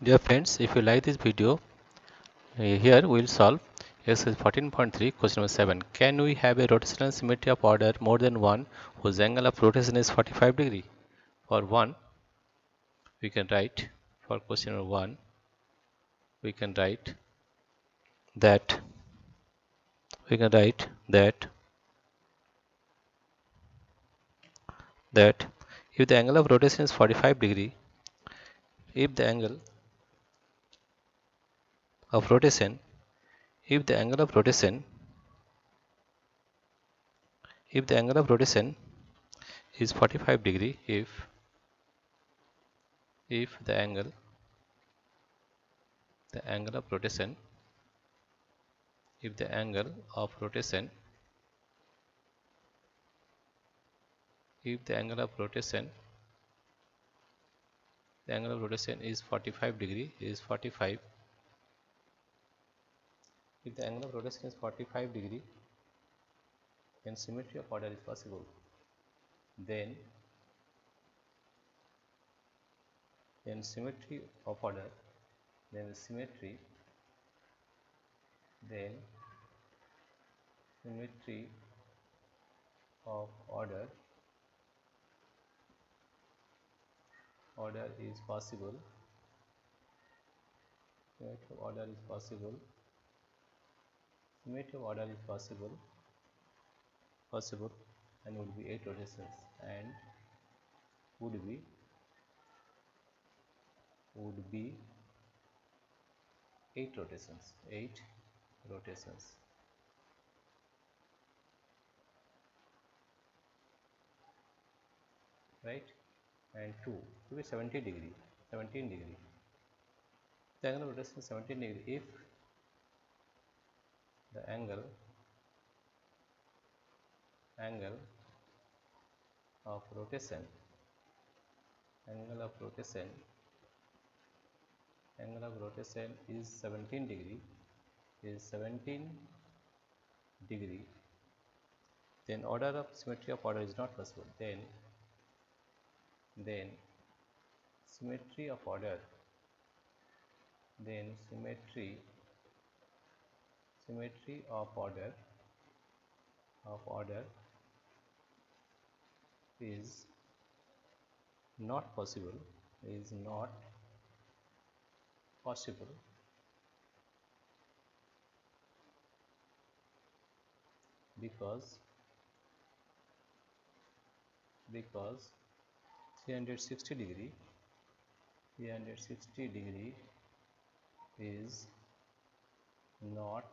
Dear friends, if you like this video, here we will solve exercise 14.3 question number 7. Can we have a rotational symmetry of order more than one whose angle of rotation is 45 degree? For 1, we can write, for question number 1, we can write that, that if the angle of rotation is 45 degree, if the angle of rotation, if the angle of rotation, if the angle of rotation is 45 degree, if the angle of rotation, if the angle of rotation, if the angle of rotation, the angle of rotation is 45 degree, is 45, if the angle of rotation is 45 degree, then symmetry of order is possible. Then symmetry of order, then symmetry of order is possible. Symmetry of order is possible. Symmetry of order is possible, and would be 8 rotations, and would be 8 rotations, right? And 2 to be 17 degree. The angle of rotation is 17 degree if the angle of rotation is 17 degree, then order of symmetry of order is not possible. Then symmetry of order, is not possible, because 360 degree is not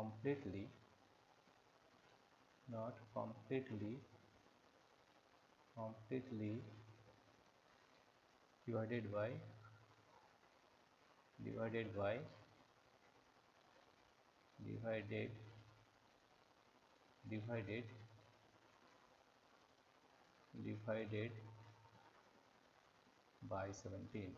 completely divided by divided by 17.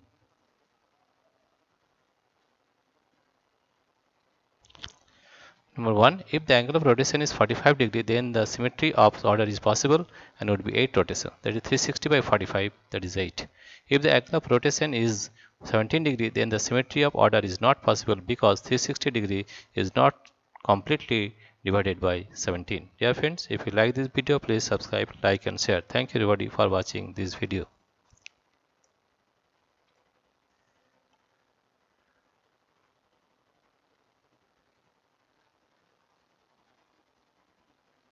Number 1, if the angle of rotation is 45 degree, then the symmetry of order is possible and would be 8 rotation. That is 360 by 45, that is 8. If the angle of rotation is 17 degree, then the symmetry of order is not possible because 360 degree is not completely divided by 17. Dear friends, if you like this video, please subscribe, like and share. Thank you everybody for watching this video.